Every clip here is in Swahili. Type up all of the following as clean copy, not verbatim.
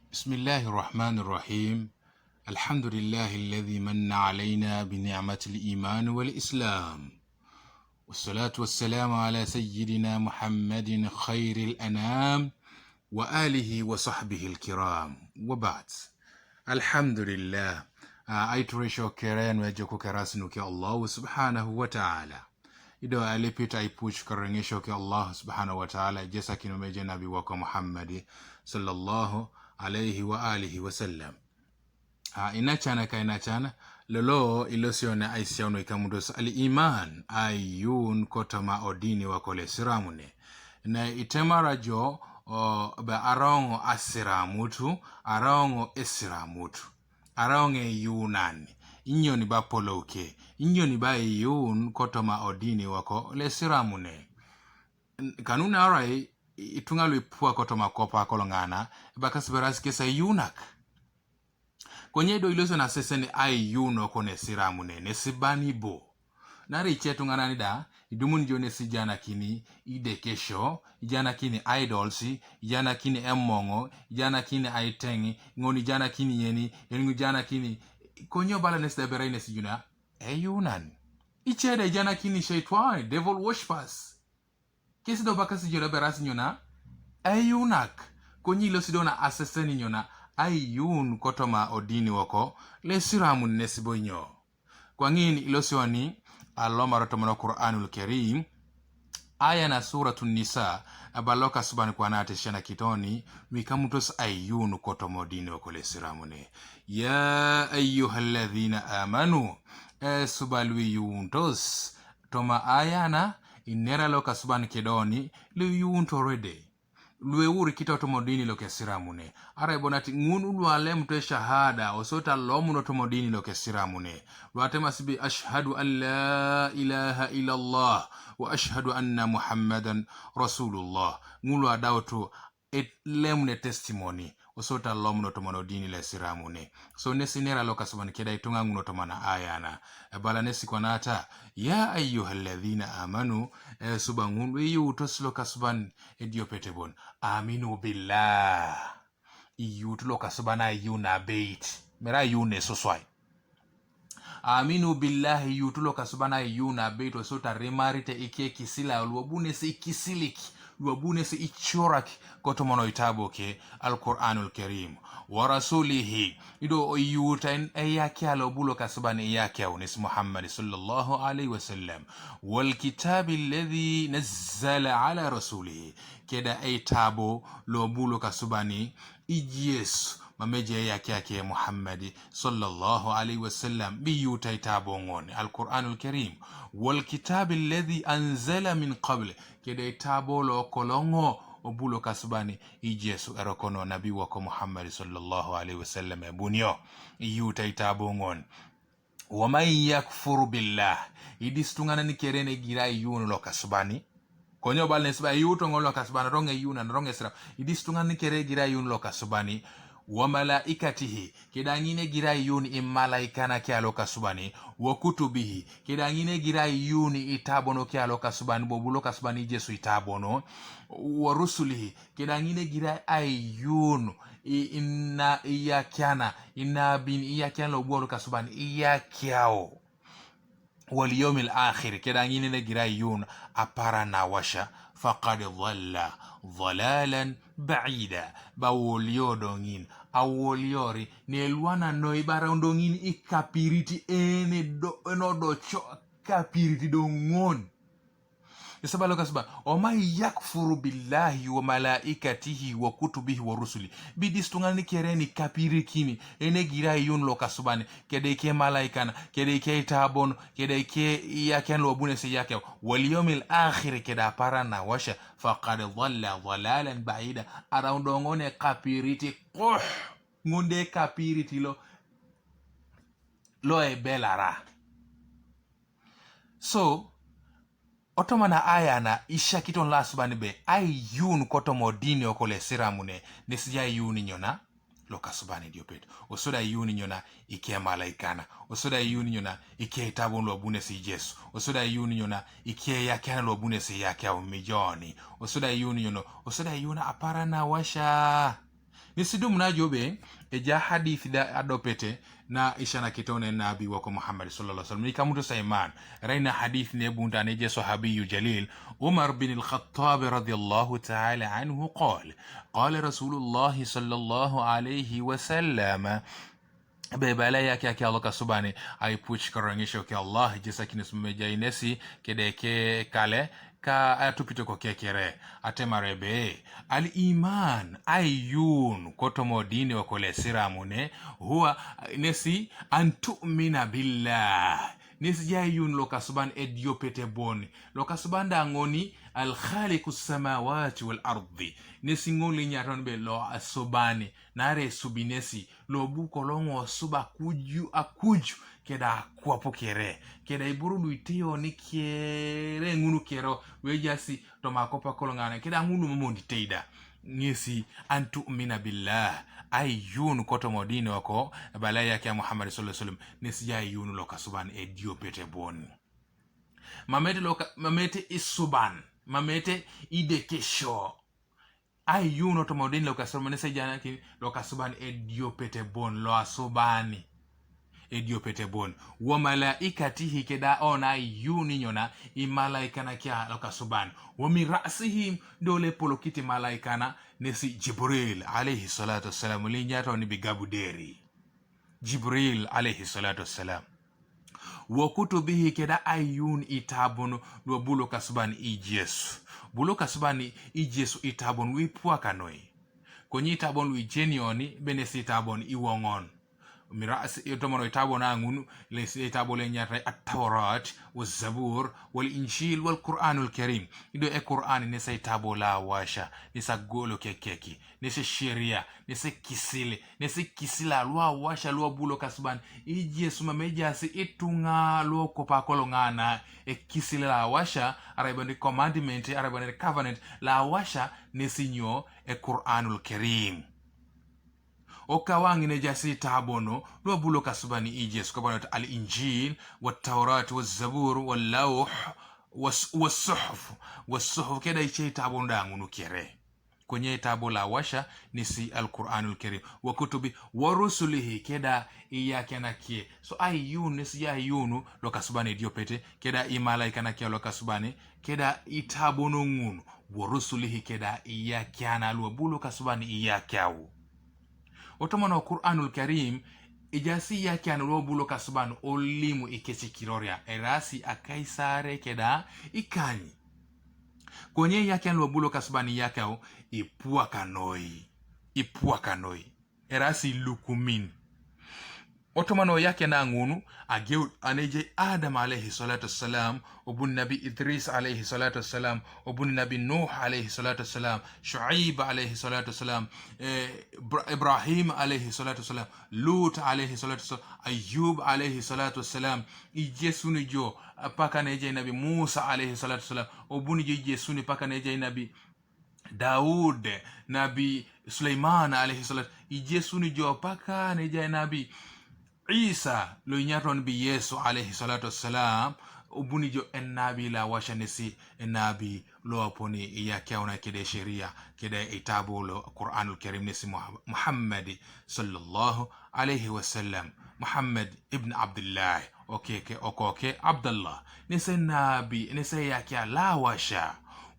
بسم الله الرحمن الرحيم. الحمد لله الذي من علينا بنعمة الإيمان والإسلام، والصلاة والسلام على سيدنا محمد خير الأنام وآله وصحبه الكرام، وبعد. الحمد لله. Aituresho keren wejoko kerasnu ke Allah subhanahu wa ta'ala. Ido alipita ipuch karengesho ke Allah subhanahu wa ta'ala jesa kinomeje nabi wako Muhammadi sallallahu alayhi wa alihi wa sallam. Inachana lolo ilosione aisiano ikamundos al-iman ayun kotama odini wakole siramune na itemarajo ba arongo asiramutu arongo esiramutu aronge yunani inyoni ba poloke inyoni ba yun kotoma odini wako le siramune kanuna arai itungalu ipua kotoma kopa kolongana bakasiberas kesa yunak konyedo iloso na seseni ai yuno kone siramune nesibani bo nari chetu ngana nida idumun jone si jana kini ide kesho jana kini idolsi jana kini emongo jana kini aitengi ngoni jana kini yeni jana kini konyo bala nesda berai nesi juna yunan ichede jana kini shaitwani devil worshippers kesi do bakasi jona berasi nyona yunak konyi ilosi dona aseseni nyona ayun kotoma odini wako le siramun nesibonyo kwa ngini ilosiwani aloma rotomono Qur'anul Karim aya na suratun Nisa abaloka subhanahu kwa nate shana kitoni wikamutos ayun kotomo odini wako le siramune ya ayyuhalladhina amanu subalwi yuntos toma ayana inera loka subhanahu kidoni li yuntorede lue uri kita otomodini loke siramune ara ibonati ngunu luale mtu shahada osota lomu otomodini loke siramune luate masibi ashhadu an la ilaha illa Allah wa ashhadu anna Muhammadan Rasulullah ngulu adautu lemne testimony osota lomu otomodini le siramune so nesinera loka subhanahu keda itunga ngunu otomana ayana bala nesi kwanata ya ayyuhalladhina amanu subangunu yu tosloka subhan ediopetebon aminu billah iyutloka subhana yuna bait mera yune soswai aminu billahi yutloka subhana yuna bait osota remarite ike kisila luabune se ikisiliki luabune se ichoraki kotomono itabo ke al-Qur'anul Karim wa rasulihi ido yutain ayake alobulo kasubani yake unis Muhammad sallallahu alaihi wasallam wal kitabi alladhi nazzala ala rasulihi keda aitabo lobulo kasubani ijes mameje yake Muhammad sallallahu alaihi wasallam bi yutai tabo ngone al-Qur'anul Karim wal kitabi alladhi anzala min qabl keda tabo lo kolongo obulo kasubani ijesu erokono nabi wako Muhammad sallallahu alaihi wasallam bunyo yutai tabo ngon wa man yakfuru billah idistungana ni kerene gira yun lo kasubani konyo balne sba yuto ngolo kasubani ronge yuna ronge sra idistungana ni kere gira yun lo kasubani wa malaikatihi kedangine gira yuni imalaikana ke aloka subani wa kutubihi kedangine gira yuni itabono ke aloka subani bobulo kasubani jesu itabono wa rusulihi kedangine gira ayun inna iyakiana inna bin iyakiana lobulo kasubani iyakiao wal yawmil akhir kedangine ne gira yun apara na washa faqad dhalla dhalalan ba'ida bawolio dongin awoliori nelwana no ibara ndongin ikapiriti ene do enodo cho kapiriti dongon isabalo kasba o mai yakfuru billahi wa malaikatihi wa kutubihi wa rusuli bidistungani kereni kapiri kini ene gira yun lo kasubane kede ke malaikana kede ke tabon kede ke yaken lo bune se yake wal yawmil akhir keda parana washa faqad dhalla dhalalan ba'ida around ngone kapiriti ngunde kapiriti lo e belara so otomana ayana isha kiton lasubani be ay yun kotomo dini okole siramune nesija yuni nyona lokasubani diopet osoda yuni nyona ike malaikana osoda yuni nyona ike tabon lo bune si Jesu osoda yuni nyona ike yakana lo bune si yake au mijoni osoda yuni nyona osoda yuna apara na washa nisidu mnajobe eja hadithi da adopete na ishana kitone nabi wako Muhammad sallallahu alaihi wasallam nikamuto sayman raina hadith ne bunda ne je sahabi jalil Umar bin al-Khattab radiyallahu ta'ala anhu qala Rasulullah sallallahu alaihi wasallam bebala yake Allah subhanahu ay puch karangisho ke Allah jisa kinisme jainesi kedeke kale ka atupito ko kekere atemarebe al iman ayun kotomo dini wa kole siramune huwa nesi antu'mina billah nesi jayun lokasuban ediopete boni lokasubanda ngoni al khaliqus samawati wal ardi nesi ngoli nyaton be lo asobani nare subinesi lo buko longo suba akuju keda kuapo kere keda iburudu itio ni kere ngunu kero wejasi to makopa kolongana keda ngunu momondi teida nisi antu'mina billah ayun koto modini wako balaya ya Muhammad sallallahu alaihi wasallam nisi ya yunu lokasuban ediopete bon mamete isuban mamete idekesho ayuno to modin lo kasoma nese jana ki lo kasuban ediopete bon lo asobani ediopete bon wa malaikatihi keda ona yuni nyona i malaika na kia lo kasuban wa mirasihim dole polokiti malaikana nesi Jibril alayhi salatu wassalam linyato ni bigabuderi Jibril alayhi salatu wassalam wa kutubihi keda ayun itabun lo bulo kasuban ijesu bulo kasubani ijesu itabon wipua kanoi konyi itabon wi genioni benesi itabon iwongon miras yotomono itabon angun lesi itabole nyata at-tawrat waz-zabur wal-injil wal-qur'anul karim ido e-qur'an ne sa itabola washa ne sa golo kekeki ne se sheria ne se kisile ne se kisila lwa washa lwa bulo kasubani ijesu mamejasi itunga lwa kopa kolongana e kisile la washa arabani commandment arabani covenant la washa nesinyo e Qur'anul Karim okawangi ne jasi tabono lo bulo kasubani ijes ko banat al injil wat tawrat waz zabur wal lawh was suhuf keda ichi tabonda ngunu kere kwenye tabo la washa nisi al Qur'anul Karim wa kutubi wa rusulihi keda iyake nakie so ayun nisi ya yunu lo kasubani diopete keda imalaika nakie lo kasubani keda itabono ngunu wa rusulihi keda iyake ana lo bulo kasubani iyake au otomono Qur'anul Karim ijasi yake ana lo bulo kasubani olimu ikechi kiroria erasi akaisare keda ikani kwenye yake anlo bulo kasubani yake au ipua kanoi erasi lukumin otomano yake na ngunu ageu aneje Adam alayhi salatu wassalam obun nabi Idris alayhi salatu wassalam obun nabi Nuh alayhi salatu wassalam Shuaib alayhi salatu wassalam Ibrahim alayhi salatu wassalam Lut alayhi salatu wassalam Ayub alayhi salatu wassalam ijesuni jo paka neje nabi Musa alayhi salatu wassalam obun ijesuni paka neje nabi Daud nabi Sulaiman alayhi salatu ijesuni jo paka neje nabi Isa lo nyaton bi Yesu alayhi salatu wassalam ubuni jo ennabi la washanisi ennabi lo aponi yake ona kede sheria kede itabu lo Qur'anul Karim nisi Muhammad sallallahu alayhi wasallam Muhammad ibn Abdullah okoke Abdullah nisi nabi nisi yake la washa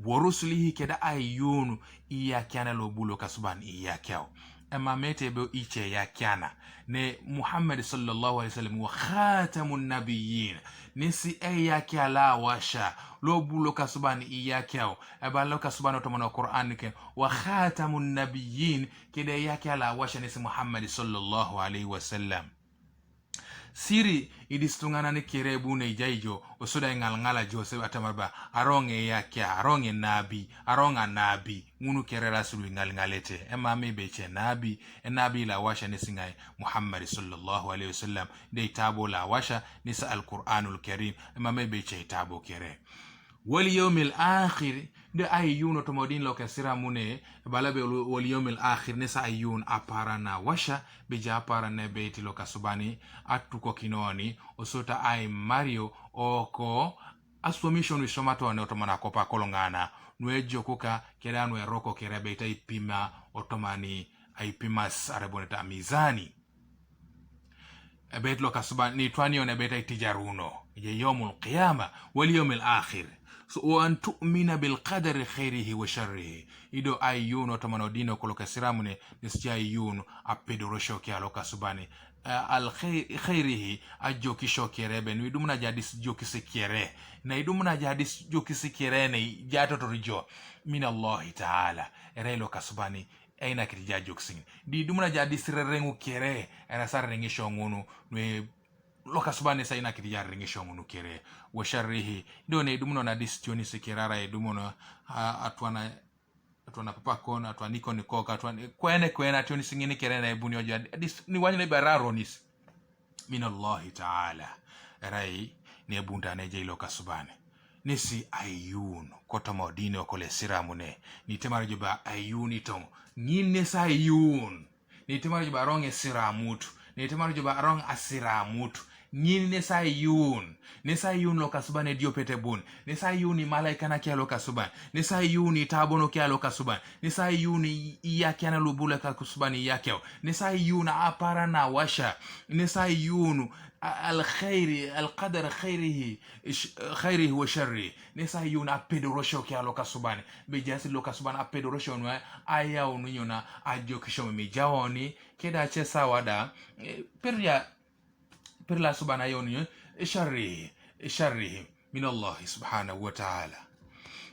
warusulihi keda ayunu iyake ana lo bulo kasuban iyake ema mete be iche yakiana ne Muhammad sallallahu alaihi wasallam wa khatamun nabiyyin nisi yake ala washa lo bulo kasubani iyakeo eba lo kasubani otomono Qur'an ke wa khatamun nabiyyin kede yake ala washa nisi Muhammad sallallahu alaihi wasallam siri idistungana ne kerebu ne jaijo osoda ngala Joseph atamarba aronge nabi ngunu kerera sulu ngalete ema mebeche nabi la washa nesingai Muhammad sallallahu alaihi wasallam de tabo la washa nisa al-Qur'anul Karim ema mebeche tabo kere wal yawmil akhir de ayuno to modin lo kasira mune balabe wal yawmil akhir nisa ayun apara na washa bija apara ne beti lo kasubani atuko kinoni osota ay Mario oko asformation we somato ne otomana kopa kolongana nwejo kuka kerano eroko kerebe ita ipima otomani aipimas areboneta mizani bet lo kasuban ni twani on bet itijaruno je yawmul qiyama wal yawmil akhir so wa an tu'mina bil qadari khairihi wa sharrihi ido ayuno to manodino ko lokasiramu ne nisja ayuno apedoro shoki aloka subani al khairihi ajoki shokere ben wi dumna jadis joki sekere na idumna jadis joki sekere ne jato to rijo min Allah ta'ala erelo kasubani aina kitija joksin di dumna jadis rengu kere era sar rengi shongunu ne loka subane sa ina kitija rengi shongunu kere wa sharrihi do ne dumno na distioni sekirara e dumono atwana papa kona atwa niko nikoka atwa kwene ationi singine kere na ebuni oja ni wanyne bararo nis min Allah ta'ala rai ne bunda ne je loka subane nisi ayun kota modine okole siramune ni temar juba ayun itong ngine sa ayun ni temar juba ronge siramutu ni temar juba rong asiramutu ngine sa ayun ne sa ayun loka subane dio pete bun ne sa ayun ni malaika na kia loka subane ne sa ayun ni tabono kia loka subane ne sa ayun ni yake ana lubula ka subane yake ne sa ayun apara na washa ne sa ayun الخير القدر خيره وشره نسا يونا apedorosho kia loka subane bejasi loka subane apedorosho nwa aya unyona ajokisho mijawoni keda chesa wada perla subana yoni sharrihi min Allah subhanahu wa ta'ala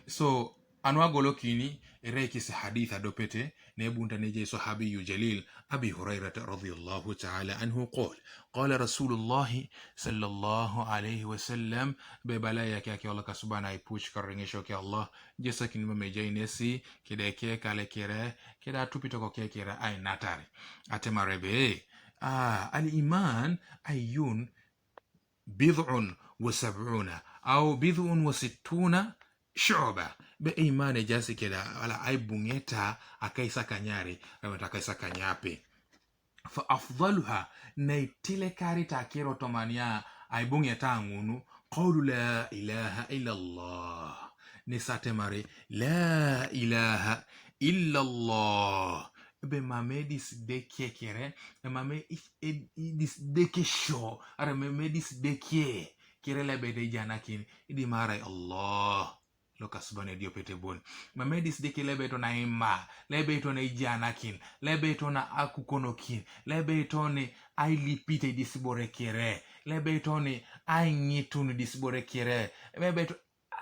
so anwa golokini reki si haditha dopete nebunta neje sahabi jalil أبي هريرة رضي الله تعالى عنه قال رسول الله صلى الله عليه وسلم ببلايا كي الله كسبحانه يبوش كرنيشو كي الله جسك نمي جاينسي كده كي كالي كيره كده توبيتو كي كيره أي ناتاري أتما ربي الإيمان أيون 70 أو 60 شعبة بإيمان جاسي كده ولا أي بنيتا أكيسا كنياري رمتا كيسا كنيابي فأفضلها نيتيلي كاري تاكيرو تومانيا أي بنيتا نغنو قول لا إله إلا الله نساتي ماري لا إله إلا الله بمامي ديس ديكي كيري بمامي ديس ديكي شو رمامي ديس ديكي كيري لبدي جاناكين إدي ماري الله loka subane dio pete bon mamedis deke lebeto na ima lebeto na ijanakin lebeto na akukonokin lebeto ne ai lipite disbore kere lebeto ne ai ngitunu disbore kere lebeto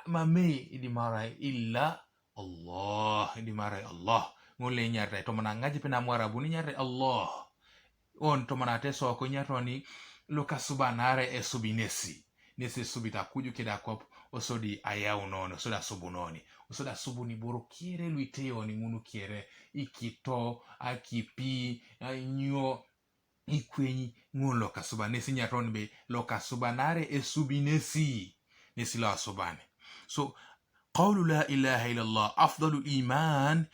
mame idi marai illa Allah idi marai Allah ngole nyarte to mana ngaji pena mwarabu ni nyarte Allah on to mana teso ko nyato ni loka subanare e subinesi nesi subita kuju keda kop osodi ayau nono soda subunoni osoda subuni boro kiere luiteo ni ngunu kiere ikito akipi nyo ikwenyi ngun loka suba nesi nyaton be loka subanare e subinesi nesi la subane so qawlu la ilaha illa Allah afdalu iman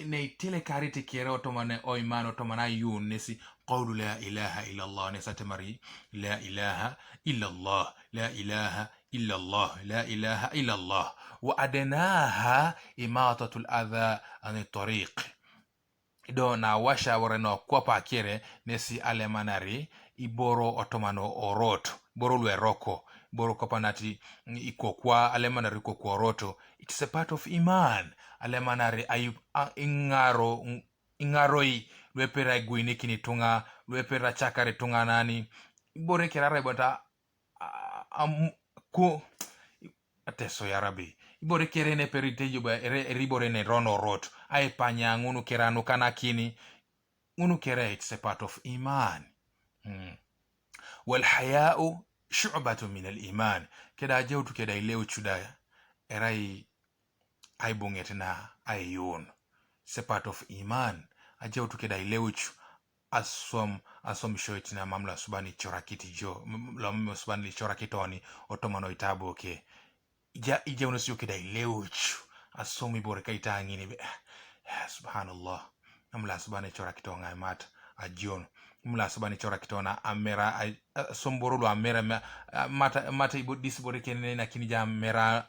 ne tele karite kiere otomane o iman otomana yun nesi qawlu la ilaha illa Allah nesa temari la ilaha illa Allah la ilaha إلا الله لا إله إلا الله وأدناها إماطة الأذى عن الطريق do na washa wareno kopa kire nesi alemanari iboro otomano oroto boro lweroko boro kopanati ikokwa alemanari kokwa oroto it's a part of iman alemanari ayub ingaroi lwepera guini kini tunga lwepera chakare tunga nani ibore kirara bota ko ateso ya rabi ibore kerene peritejo ba ribore ne rono rot ay panya ngunu kerano kanakini ngunu kere it's a part of iman wal haya'u shu'batun min al iman keda jewtu keda ilew chuda erai ay bungetna ayun it's a part of iman ajewtu keda ilew chu asom shoitina mamla subani chorakiti jo mamla subani chorakitoni otomano itabo ke ija unosio kida ileuchu asomi bore kaita ngini subhanallah mamla subani chorakitonga mata ajon mamla subani chorakitona amera somborolo amera mata ibo disbore kenene na kinija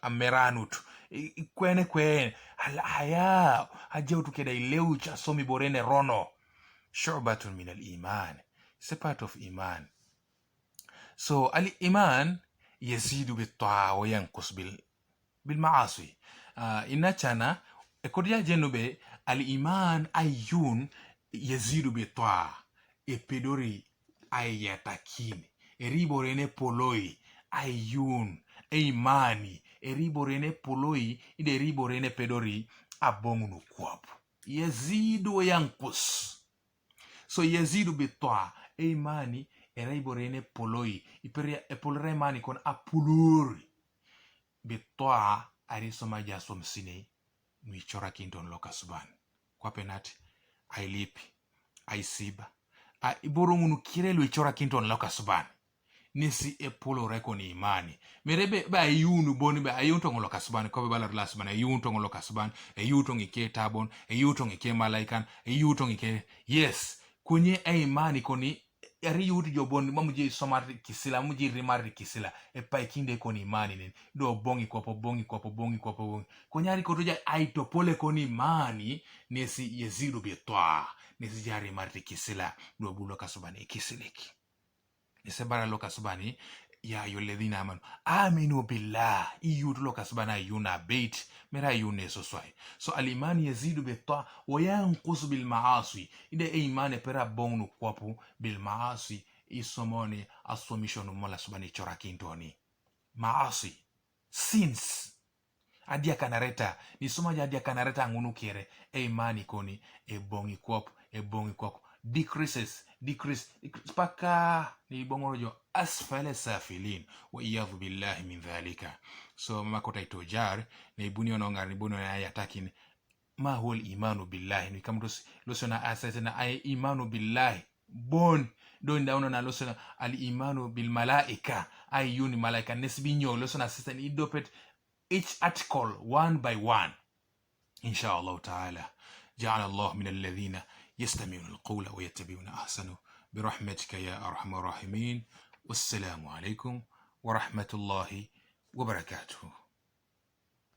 ameranut kwene al haya ajeutu kida ileuchu asomi bore ne rono shu'batun min al-iman. It's a part of iman. So al-iman yazidu bit-ta'a wa yanqus bil-ma'asi. Inachana ekodia jenube al-iman ayun yazidu bit-ta'a e pedori ayatakin eriborene poloi ayun e imani eriborene poloi ide riborene pedori abongunu kwapu yazidu wa yanqus. So yazidu bit-ta'a e imani eriborene poloi epolre imani kon apuluri bit-ta'a ari somaja somsine nui chora kinton lokasban kwa penati ay lipi ay siba a iborongunu kirelu ichora kinton lokasban nisi epolo reko ni imani merebe ba ayunu boni ba ayunto ngolo kasban ko be balar lasban ayunto ngolo kasban ayuto ngike tabon ayuto ngike malaikan ayuto ngike yes kunye ay imani koni eri yuti jobon mamuje somar kisila muje rimar kisila e paikinde koni imani nen do bongi kopo konyari kotoja aito pole koni imani nesi yezidu betwa nesi jari marti kisila do bulo kasubani kisileki nisebara lo kasubani ya yoledhina aminu billah iyutu lo kasubana yuna bait mera yune soswai. So alimani yazidu betta wa yanqusu bil maasi ide imane pera bonu kwapu bil maasi isomoni asomishonu mola subani chora kintoni maasi sins adia kanareta ni somaja adia kanareta ngunu kere imani koni e bongi kwapu decrease paka ni bongorojo asfala safilin wa iyadhu billahi min dhalika. So makota itojar na ibuni onongar ni bunu na yatakin ma huwa imanu billahi ni kamdos losona asase na ay imanu billahi bon do ndawno na losona al imanu bil malaika ay yuni malaika nesbinyo losona asase ni idopet each article one by one inshallah ta'ala. جعل الله من الذين يستمعون القول ويتبعون أحسنه برحمتك يا أرحم الراحمين. والسلام عليكم ورحمة الله وبركاته.